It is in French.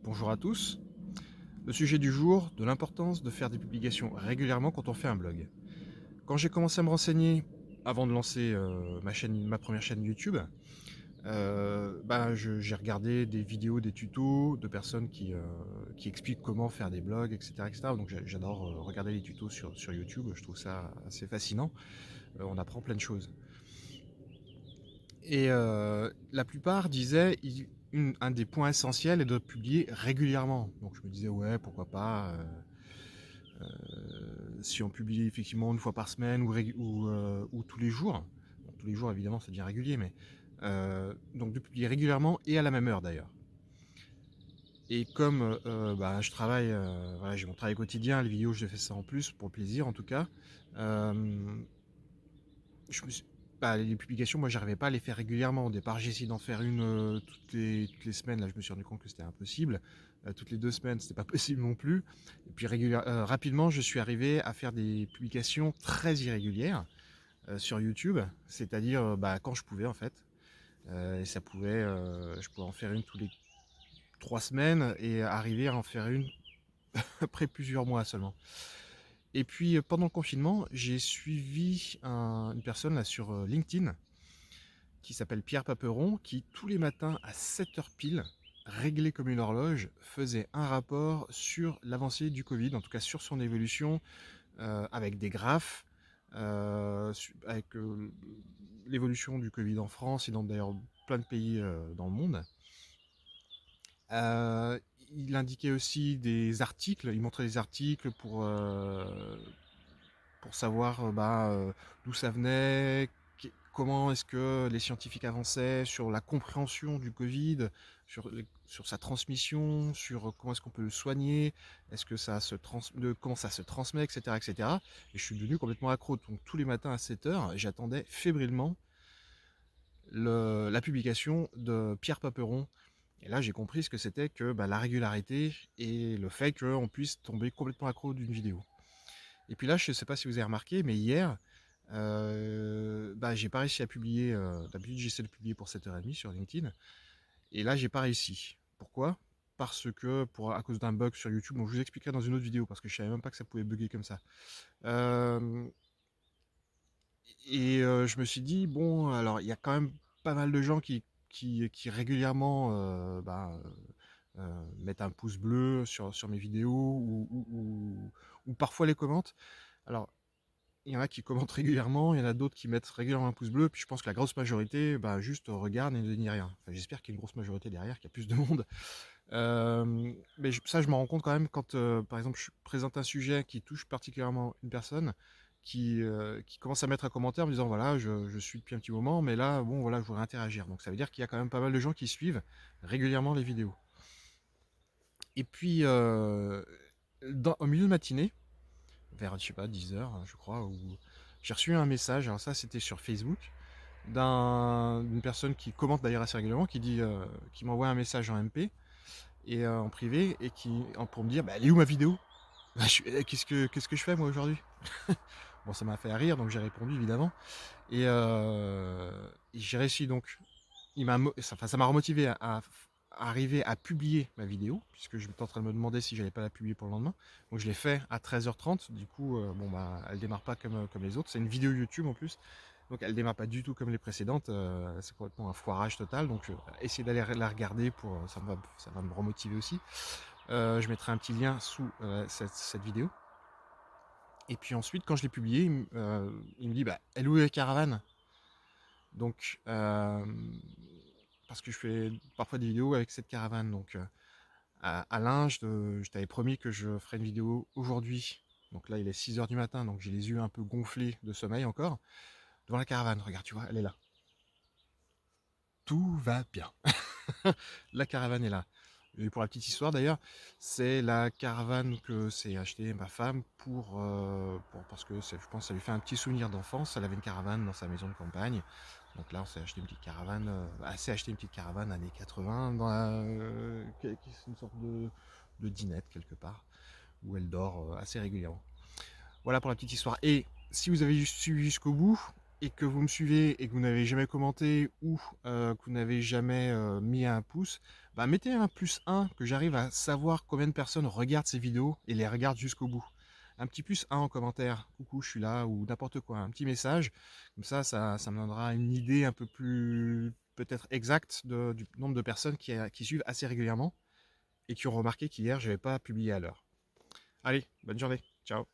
Bonjour à tous. Le sujet du jour, de l'importance de faire des publications régulièrement quand on fait un blog. Quand j'ai commencé à me renseigner avant de lancer ma première chaîne YouTube, j'ai regardé des vidéos, des tutos de personnes qui expliquent comment faire des blogs, etc. etc. Donc j'adore regarder les tutos sur YouTube, je trouve ça assez fascinant. On apprend plein de choses. Et la plupart disaient, un des points essentiels est de publier régulièrement. Donc je me disais, ouais, pourquoi pas, si on publie effectivement une fois par semaine ou tous les jours. Bon, tous les jours, évidemment, ça devient régulier, mais donc de publier régulièrement et à la même heure d'ailleurs. Et comme je travaille, voilà, j'ai mon travail quotidien, les vidéos, je fais ça en plus, pour le plaisir en tout cas. Euh, je me suis- les publications, moi, j'arrivais pas à les faire régulièrement. Au départ, j'ai essayé d'en faire une toutes les semaines. Là, je me suis rendu compte que c'était impossible. Toutes les 2 semaines, c'était pas possible non plus. Et puis, rapidement, je suis arrivé à faire des publications très irrégulières sur YouTube, c'est-à-dire quand je pouvais, en fait. Et je pouvais en faire une tous les 3 semaines et arriver à en faire une après plusieurs mois seulement. Et puis, pendant le confinement, j'ai suivi une personne là sur LinkedIn qui s'appelle Pierre Paperon, qui tous les matins à 7 heures pile, réglé comme une horloge, faisait un rapport sur l'avancée du Covid, en tout cas sur son évolution, avec des graphes, avec l'évolution du Covid en France et dans d'ailleurs plein de pays dans le monde. Euh, il indiquait aussi des articles, il montrait des articles pour savoir d'où ça venait, comment est-ce que les scientifiques avançaient sur la compréhension du Covid, sur sa transmission, sur comment est-ce qu'on peut le soigner, est-ce que comment ça se transmet, etc., etc. Et je suis devenu complètement accro. Donc tous les matins à 7 heures, j'attendais fébrilement la publication de Pierre Paperon. Et là, j'ai compris ce que c'était que la régularité et le fait qu'on puisse tomber complètement accro d'une vidéo. Et puis là, je ne sais pas si vous avez remarqué, mais hier, j'ai pas réussi à publier. D'habitude, j'essaie de publier pour 7h30 sur LinkedIn. Et là, j'ai pas réussi. Pourquoi? Parce que, à cause d'un bug sur YouTube, bon, je vous expliquerai dans une autre vidéo, parce que je savais même pas que ça pouvait bugger comme ça. Euh, je me suis dit, bon, alors, il y a quand même pas mal de gens qui régulièrement mettent un pouce bleu sur mes vidéos ou parfois les commentent. Alors, il y en a qui commentent régulièrement, il y en a d'autres qui mettent régulièrement un pouce bleu, puis je pense que la grosse majorité, juste regarde et ne dit rien. Enfin, j'espère qu'il y a une grosse majorité derrière, qu'il y a plus de monde. Ça, je m'en rends compte quand même quand, par exemple, je présente un sujet qui touche particulièrement une personne qui commence à mettre un commentaire en me disant voilà, je suis depuis un petit moment, mais là, bon, voilà, je voudrais interagir. Donc ça veut dire qu'il y a quand même pas mal de gens qui suivent régulièrement les vidéos. Et puis, au milieu de matinée, vers, je sais pas, 10 heures, je crois, où j'ai reçu un message, alors ça c'était sur Facebook, d'une personne qui commente d'ailleurs assez régulièrement, qui m'envoie un message en MP et en privé et pour me dire bah, elle est où ma vidéo. Qu'est-ce que je fais moi aujourd'hui. Bon, ça m'a fait rire, donc j'ai répondu évidemment et j'ai réussi donc, ça m'a remotivé à arriver à publier ma vidéo, puisque je suis en train de me demander si j'allais pas la publier pour le lendemain. Donc je l'ai fait à 13h30, du coup elle démarre pas comme les autres, c'est une vidéo YouTube en plus. Donc elle démarre pas du tout comme les précédentes, c'est complètement un foirage total. Donc essayer d'aller la regarder ça va me remotiver aussi. Je mettrai un petit lien sous cette vidéo. Et puis ensuite, quand je l'ai publié, il me dit bah, elle est où la caravane. Donc parce que je fais parfois des vidéos avec cette caravane. Donc Alain, je t'avais promis que je ferais une vidéo aujourd'hui. Donc là, il est 6h du matin, donc j'ai les yeux un peu gonflés de sommeil encore. Devant la caravane, regarde, tu vois, elle est là. Tout va bien. La caravane est là. Et pour la petite histoire d'ailleurs, c'est la caravane que s'est achetée ma femme parce que je pense que ça lui fait un petit souvenir d'enfance. Elle avait une caravane dans sa maison de campagne. Donc là, on s'est acheté une petite caravane, années 80 c'est une sorte de dinette quelque part où elle dort assez régulièrement. Voilà pour la petite histoire. Et si vous avez suivi jusqu'au bout, et que vous me suivez et que vous n'avez jamais commenté ou que vous n'avez jamais mis un pouce, bah mettez un +1 que j'arrive à savoir combien de personnes regardent ces vidéos et les regardent jusqu'au bout. Un petit +1 en commentaire, coucou je suis là, ou n'importe quoi, un petit message, comme ça me donnera une idée un peu plus peut-être exacte du nombre de personnes qui suivent assez régulièrement et qui ont remarqué qu'hier je n'avais pas publié à l'heure. Allez, bonne journée, ciao.